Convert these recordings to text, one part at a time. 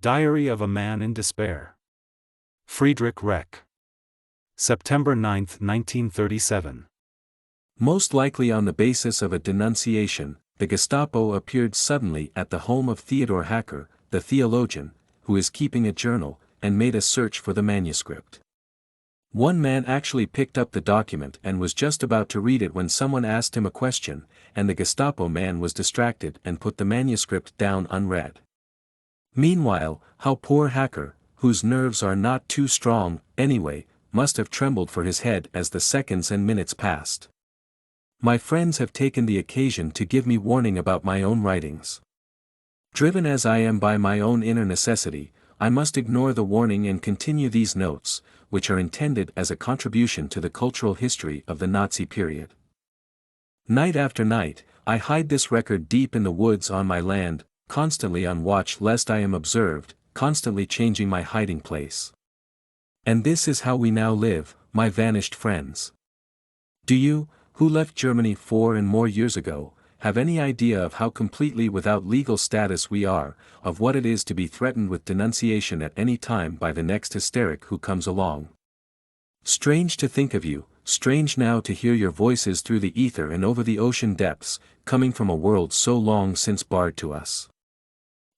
Diary of a Man in Despair. Friedrich Reck. September 9, 1937. Most likely on the basis of a denunciation, the Gestapo appeared suddenly at the home of Theodor Hacker, the theologian, who is keeping a journal, and made a search for the manuscript. One man actually picked up the document and was just about to read it when someone asked him a question, and the Gestapo man was distracted and put the manuscript down unread. Meanwhile, how poor Hacker, whose nerves are not too strong, anyway, must have trembled for his head as the seconds and minutes passed. My friends have taken the occasion to give me warning about my own writings. Driven as I am by my own inner necessity, I must ignore the warning and continue these notes, which are intended as a contribution to the cultural history of the Nazi period. Night after night, I hide this record deep in the woods on my land, constantly on watch lest I am observed, constantly changing my hiding place. And this is how we now live, my vanished friends. Do you, who left Germany 4 and more years ago, have any idea of how completely without legal status we are, of what it is to be threatened with denunciation at any time by the next hysteric who comes along? Strange to think of you, strange now to hear your voices through the ether and over the ocean depths, coming from a world so long since barred to us.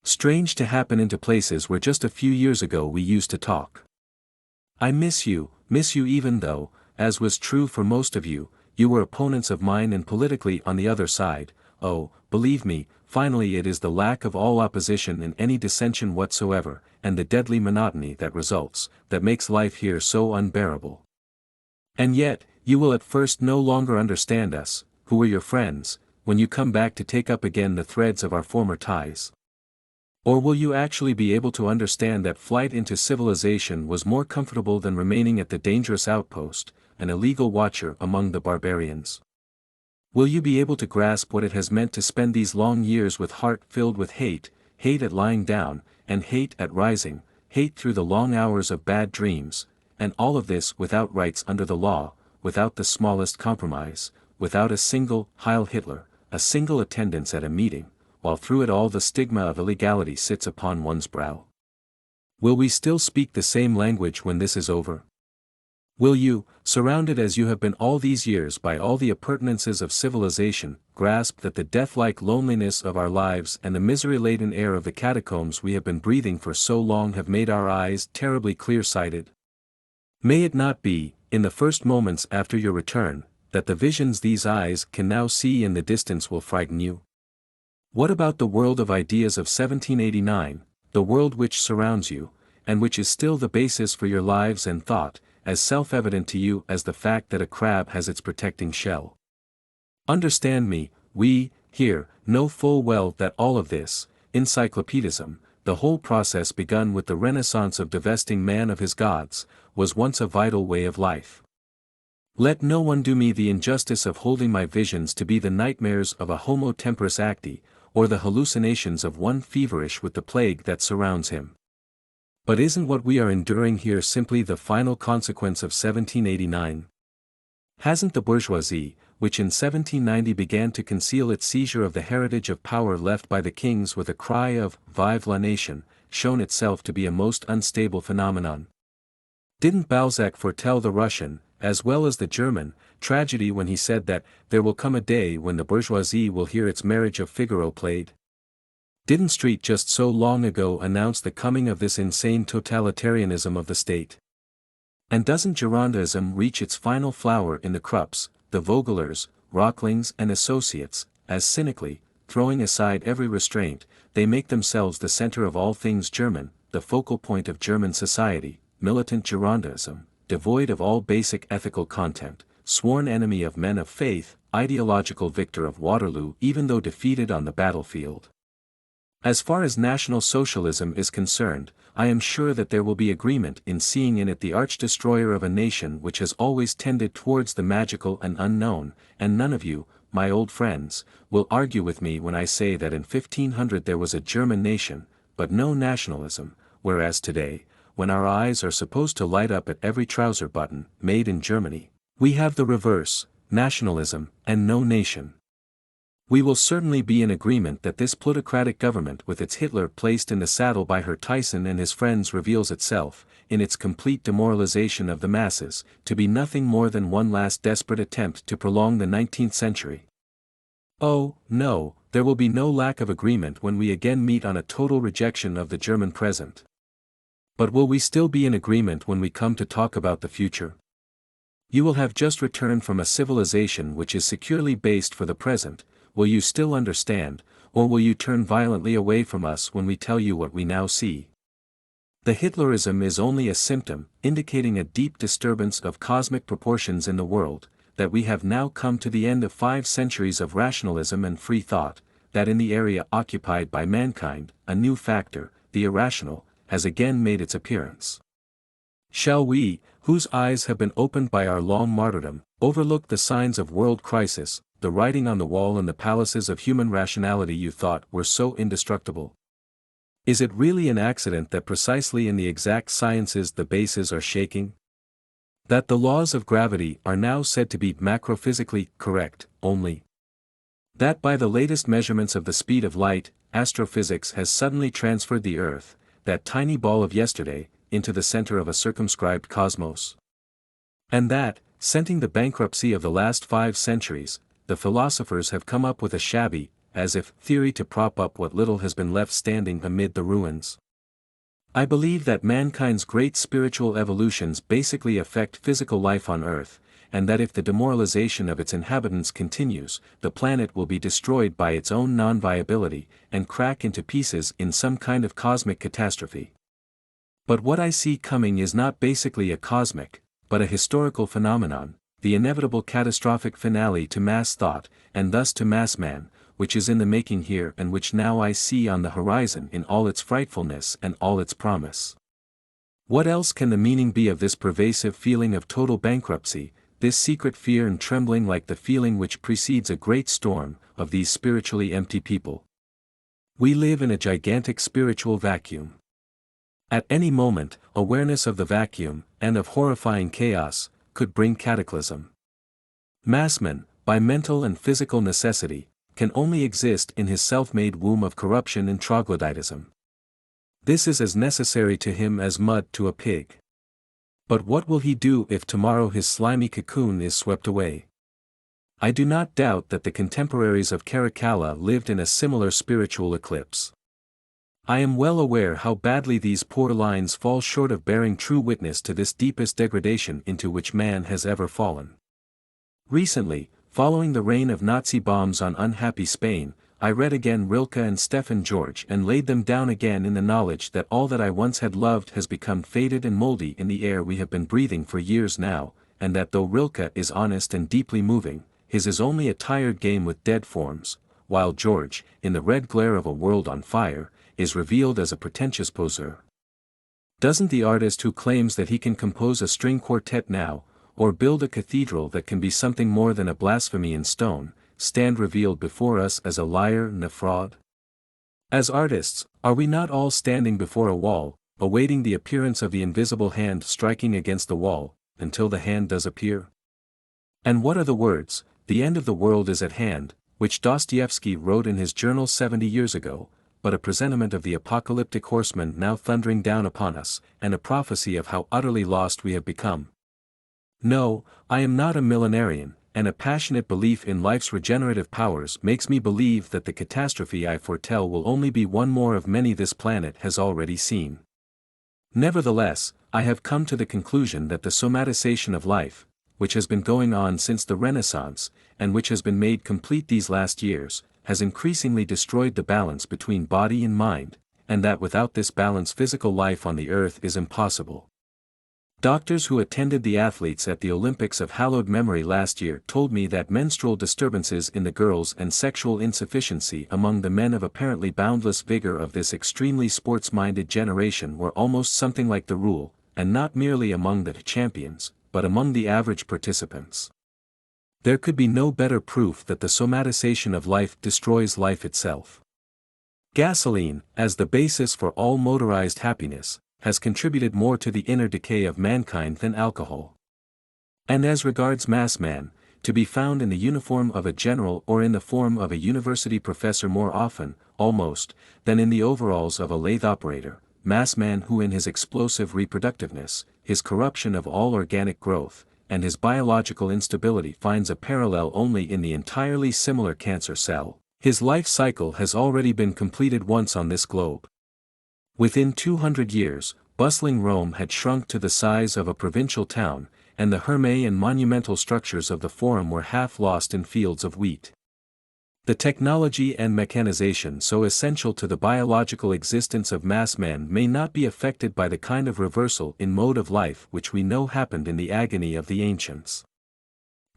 Strange to happen into places where just a few years ago we used to talk. I miss you even though, as was true for most of you, you were opponents of mine and politically on the other side. Oh, believe me, finally it is the lack of all opposition and any dissension whatsoever, and the deadly monotony that results, that makes life here so unbearable. And yet, you will at first no longer understand us, who were your friends, when you come back to take up again the threads of our former ties. Or will you actually be able to understand that flight into civilization was more comfortable than remaining at the dangerous outpost, an illegal watcher among the barbarians? Will you be able to grasp what it has meant to spend these long years with heart filled with hate, hate at lying down, and hate at rising, hate through the long hours of bad dreams, and all of this without rights under the law, without the smallest compromise, without a single Heil Hitler, a single attendance at a meeting, while through it all the stigma of illegality sits upon one's brow? Will we still speak the same language when this is over? Will you, surrounded as you have been all these years by all the appurtenances of civilization, grasp that the death-like loneliness of our lives and the misery-laden air of the catacombs we have been breathing for so long have made our eyes terribly clear-sighted? May it not be, in the first moments after your return, that the visions these eyes can now see in the distance will frighten you? What about the world of ideas of 1789, the world which surrounds you, and which is still the basis for your lives and thought, as self-evident to you as the fact that a crab has its protecting shell? Understand me, we, here, know full well that all of this, encyclopedism, the whole process begun with the renaissance of divesting man of his gods, was once a vital way of life. Let no one do me the injustice of holding my visions to be the nightmares of a homo temporis acti, or the hallucinations of one feverish with the plague that surrounds him. But isn't what we are enduring here simply the final consequence of 1789? Hasn't the bourgeoisie, which in 1790 began to conceal its seizure of the heritage of power left by the kings with a cry of "Vive la nation," shown itself to be a most unstable phenomenon? Didn't Balzac foretell the Russian, as well as the German, tragedy when he said that there will come a day when the bourgeoisie will hear its Marriage of Figaro played? Didn't Street just so long ago announce the coming of this insane totalitarianism of the state? And doesn't Girondism reach its final flower in the Krupps, the Vogelers, Rocklings and associates, as cynically, throwing aside every restraint, they make themselves the center of all things German, the focal point of German society, militant Girondism, devoid of all basic ethical content, sworn enemy of men of faith, ideological victor of Waterloo even though defeated on the battlefield? As far as National Socialism is concerned, I am sure that there will be agreement in seeing in it the arch-destroyer of a nation which has always tended towards the magical and unknown, and none of you, my old friends, will argue with me when I say that in 1500 there was a German nation, but no nationalism, whereas today, when our eyes are supposed to light up at every trouser button, made in Germany, we have the reverse, nationalism, and no nation. We will certainly be in agreement that this plutocratic government with its Hitler placed in the saddle by Herr Tyson and his friends reveals itself, in its complete demoralization of the masses, to be nothing more than one last desperate attempt to prolong the 19th century. Oh, no, there will be no lack of agreement when we again meet on a total rejection of the German present. But will we still be in agreement when we come to talk about the future? You will have just returned from a civilization which is securely based for the present. Will you still understand, or will you turn violently away from us when we tell you what we now see? The Hitlerism is only a symptom, indicating a deep disturbance of cosmic proportions in the world, that we have now come to the end of 5 centuries of rationalism and free thought, that in the area occupied by mankind, a new factor, the irrational, has again made its appearance. Shall we, whose eyes have been opened by our long martyrdom, overlook the signs of world crisis, the writing on the wall and the palaces of human rationality you thought were so indestructible? Is it really an accident that precisely in the exact sciences the bases are shaking? That the laws of gravity are now said to be macrophysically correct, only? That by the latest measurements of the speed of light, astrophysics has suddenly transferred the Earth, that tiny ball of yesterday, into the center of a circumscribed cosmos? And that, scenting the bankruptcy of the last 5 centuries, the philosophers have come up with a shabby, as if, theory to prop up what little has been left standing amid the ruins? I believe that mankind's great spiritual evolutions basically affect physical life on Earth, and that if the demoralization of its inhabitants continues, the planet will be destroyed by its own non-viability, and crack into pieces in some kind of cosmic catastrophe. But what I see coming is not basically a cosmic, but a historical phenomenon, the inevitable catastrophic finale to mass thought, and thus to mass man, which is in the making here and which now I see on the horizon in all its frightfulness and all its promise. What else can the meaning be of this pervasive feeling of total bankruptcy, this secret fear and trembling like the feeling which precedes a great storm, of these spiritually empty people? We live in a gigantic spiritual vacuum. At any moment, awareness of the vacuum, and of horrifying chaos, could bring cataclysm. Massman, by mental and physical necessity, can only exist in his self-made womb of corruption and troglodytism. This is as necessary to him as mud to a pig. But what will he do if tomorrow his slimy cocoon is swept away? I do not doubt that the contemporaries of Caracalla lived in a similar spiritual eclipse. I am well aware how badly these poor lines fall short of bearing true witness to this deepest degradation into which man has ever fallen. Recently, following the rain of Nazi bombs on unhappy Spain, I read again Rilke and Stefan George and laid them down again in the knowledge that all that I once had loved has become faded and moldy in the air we have been breathing for years now, and that though Rilke is honest and deeply moving, his is only a tired game with dead forms, while George, in the red glare of a world on fire, is revealed as a pretentious poseur. Doesn't the artist who claims that he can compose a string quartet now, or build a cathedral that can be something more than a blasphemy in stone, stand revealed before us as a liar and a fraud? As artists, are we not all standing before a wall, awaiting the appearance of the invisible hand striking against the wall, until the hand does appear? And what are the words, "The end of the world is at hand," which Dostoevsky wrote in his journal 70 years ago, but a presentiment of the apocalyptic horseman now thundering down upon us, and a prophecy of how utterly lost we have become? No, I am not a millenarian, and a passionate belief in life's regenerative powers makes me believe that the catastrophe I foretell will only be one more of many this planet has already seen. Nevertheless, I have come to the conclusion that the somatization of life, which has been going on since the Renaissance, and which has been made complete these last years, has increasingly destroyed the balance between body and mind, and that without this balance physical life on the earth is impossible. Doctors who attended the athletes at the Olympics of hallowed memory last year told me that menstrual disturbances in the girls and sexual insufficiency among the men of apparently boundless vigor of this extremely sports-minded generation were almost something like the rule, and not merely among the champions, but among the average participants. There could be no better proof that the somatization of life destroys life itself. Gasoline, as the basis for all motorized happiness, has contributed more to the inner decay of mankind than alcohol. And as regards mass man, to be found in the uniform of a general or in the form of a university professor more often, almost, than in the overalls of a lathe operator, mass man who in his explosive reproductiveness, his corruption of all organic growth, and his biological instability finds a parallel only in the entirely similar cancer cell. His life cycle has already been completed once on this globe. Within 200 years, bustling Rome had shrunk to the size of a provincial town, and the Hermae and monumental structures of the Forum were half lost in fields of wheat. The technology and mechanization so essential to the biological existence of mass men may not be affected by the kind of reversal in mode of life which we know happened in the agony of the ancients.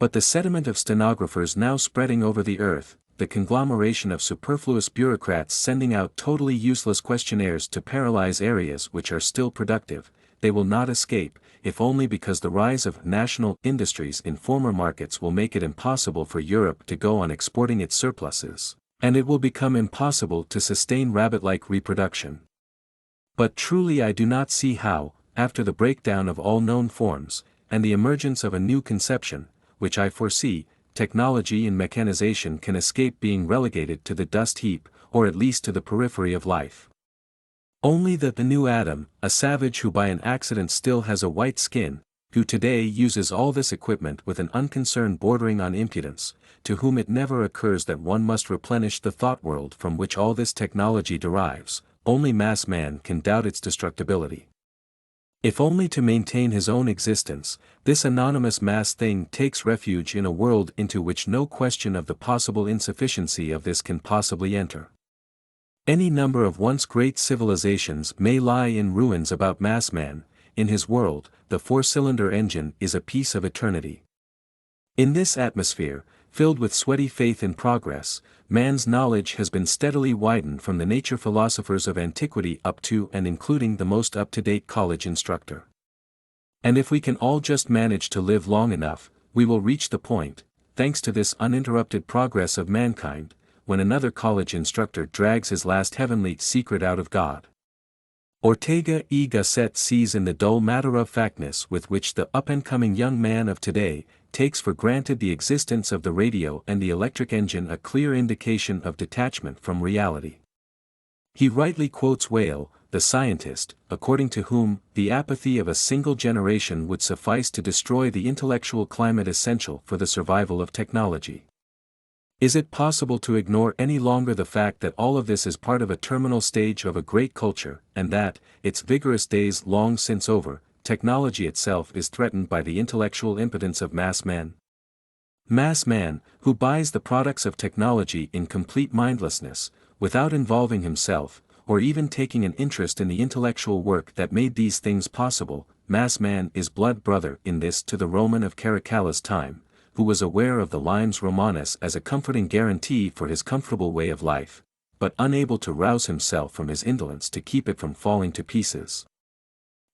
But the sediment of stenographers now spreading over the earth, the conglomeration of superfluous bureaucrats sending out totally useless questionnaires to paralyze areas which are still productive, they will not escape, if only because the rise of national industries in former markets will make it impossible for Europe to go on exporting its surpluses, and it will become impossible to sustain rabbit-like reproduction. But truly I do not see how, after the breakdown of all known forms, and the emergence of a new conception, which I foresee, technology and mechanization can escape being relegated to the dust heap, or at least to the periphery of life. Only that the new Adam, a savage who by an accident still has a white skin, who today uses all this equipment with an unconcern bordering on impudence, to whom it never occurs that one must replenish the thought world from which all this technology derives, only mass man can doubt its destructibility. If only to maintain his own existence, this anonymous mass thing takes refuge in a world into which no question of the possible insufficiency of this can possibly enter. Any number of once great civilizations may lie in ruins about mass man. In his world, the four-cylinder engine is a piece of eternity. In this atmosphere, filled with sweaty faith in progress, man's knowledge has been steadily widened from the nature philosophers of antiquity up to and including the most up-to-date college instructor. And if we can all just manage to live long enough, we will reach the point, thanks to this uninterrupted progress of mankind, when another college instructor drags his last heavenly secret out of God. Ortega y Gasset sees in the dull matter-of-factness with which the up-and-coming young man of today takes for granted the existence of the radio and the electric engine a clear indication of detachment from reality. He rightly quotes Whale, the scientist, according to whom the apathy of a single generation would suffice to destroy the intellectual climate essential for the survival of technology. Is it possible to ignore any longer the fact that all of this is part of a terminal stage of a great culture, and that, its vigorous days long since over, technology itself is threatened by the intellectual impotence of mass man? Mass man, who buys the products of technology in complete mindlessness, without involving himself, or even taking an interest in the intellectual work that made these things possible, mass man is blood brother in this to the Roman of Caracalla's time, who was aware of the limes Romanus as a comforting guarantee for his comfortable way of life, but unable to rouse himself from his indolence to keep it from falling to pieces.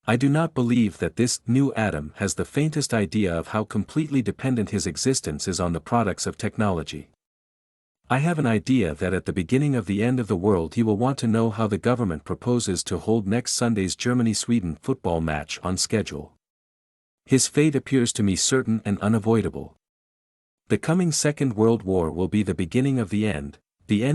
I do not believe that this new Adam has the faintest idea of how completely dependent his existence is on the products of technology. I have an idea that at the beginning of the end of the world he will want to know how the government proposes to hold next Sunday's Germany-Sweden football match on schedule. His fate appears to me certain and unavoidable. The coming Second World War will be the beginning of the end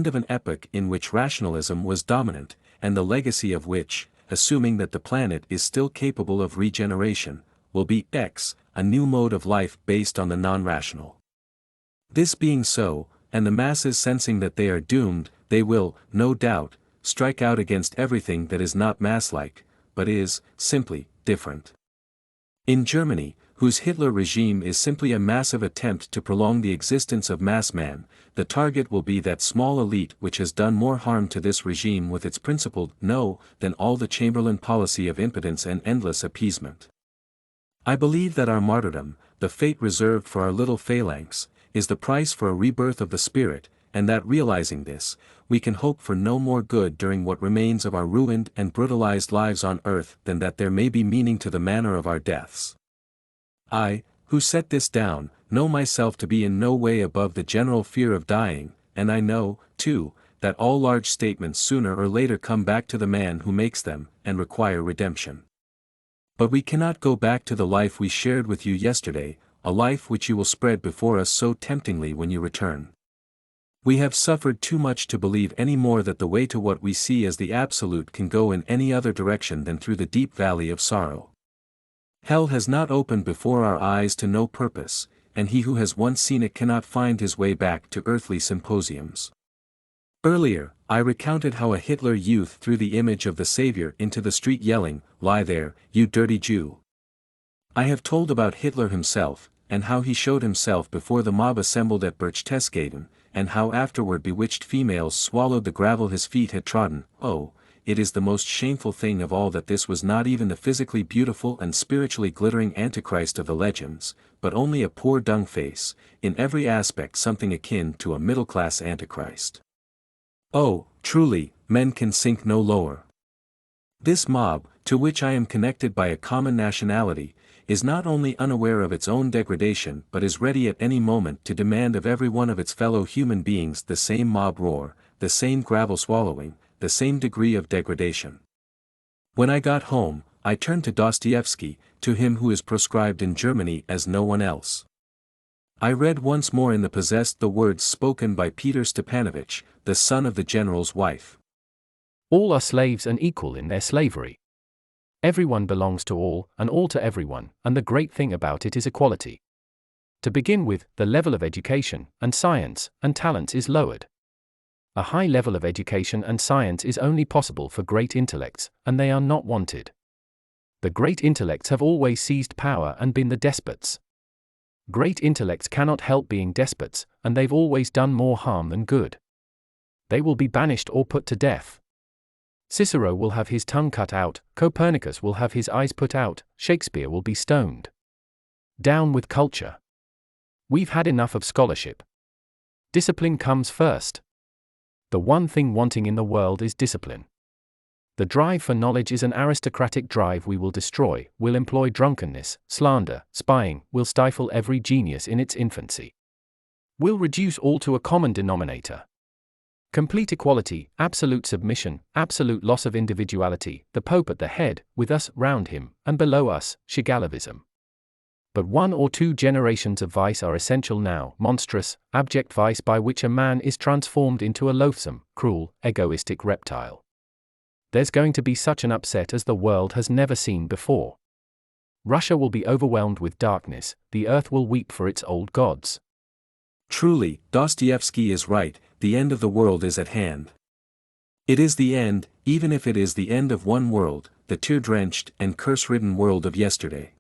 of an epoch in which rationalism was dominant, and the legacy of which, assuming that the planet is still capable of regeneration, will be a new mode of life based on the non-rational. This being so, and the masses sensing that they are doomed, they will, no doubt, strike out against everything that is not mass-like, but is, simply, different. In Germany, whose Hitler regime is simply a massive attempt to prolong the existence of mass man, the target will be that small elite which has done more harm to this regime with its principled no than all the Chamberlain policy of impotence and endless appeasement. I believe that our martyrdom, the fate reserved for our little phalanx, is the price for a rebirth of the spirit, and that realizing this, we can hope for no more good during what remains of our ruined and brutalized lives on earth than that there may be meaning to the manner of our deaths. I, who set this down, know myself to be in no way above the general fear of dying, and I know, too, that all large statements sooner or later come back to the man who makes them, and require redemption. But we cannot go back to the life we shared with you yesterday, a life which you will spread before us so temptingly when you return. We have suffered too much to believe any more that the way to what we see as the absolute can go in any other direction than through the deep valley of sorrow. Hell has not opened before our eyes to no purpose, and he who has once seen it cannot find his way back to earthly symposiums. Earlier, I recounted how a Hitler youth threw the image of the Savior into the street yelling, "Lie there, you dirty Jew." I have told about Hitler himself, and how he showed himself before the mob assembled at Berchtesgaden, and how afterward bewitched females swallowed the gravel his feet had trodden. Oh, it is the most shameful thing of all that this was not even the physically beautiful and spiritually glittering Antichrist of the legends, but only a poor dung face, in every aspect something akin to a middle-class Antichrist. Oh, truly, men can sink no lower. This mob, to which I am connected by a common nationality, is not only unaware of its own degradation but is ready at any moment to demand of every one of its fellow human beings the same mob roar, the same gravel swallowing, the same degree of degradation. When I got home, I turned to Dostoevsky, to him who is proscribed in Germany as no one else. I read once more in the Possessed the words spoken by Peter Stepanovich, the son of the general's wife. All are slaves and equal in their slavery. Everyone belongs to all, and all to everyone, and the great thing about it is equality. To begin with, the level of education, and science, and talents is lowered. A high level of education and science is only possible for great intellects, and they are not wanted. The great intellects have always seized power and been the despots. Great intellects cannot help being despots, and they've always done more harm than good. They will be banished or put to death. Cicero will have his tongue cut out, Copernicus will have his eyes put out, Shakespeare will be stoned. Down with culture. We've had enough of scholarship. Discipline comes first. The one thing wanting in the world is discipline. The drive for knowledge is an aristocratic drive we will destroy, will employ drunkenness, slander, spying, will stifle every genius in its infancy. Will reduce all to a common denominator. Complete equality, absolute submission, absolute loss of individuality, the Pope at the head, with us round him, and below us, Shigalovism. But 1 or 2 generations of vice are essential now, monstrous, abject vice by which a man is transformed into a loathsome, cruel, egoistic reptile. There's going to be such an upset as the world has never seen before. Russia will be overwhelmed with darkness, the earth will weep for its old gods. Truly, Dostoevsky is right, the end of the world is at hand. It is the end, even if it is the end of one world, the tear-drenched and curse-ridden world of yesterday.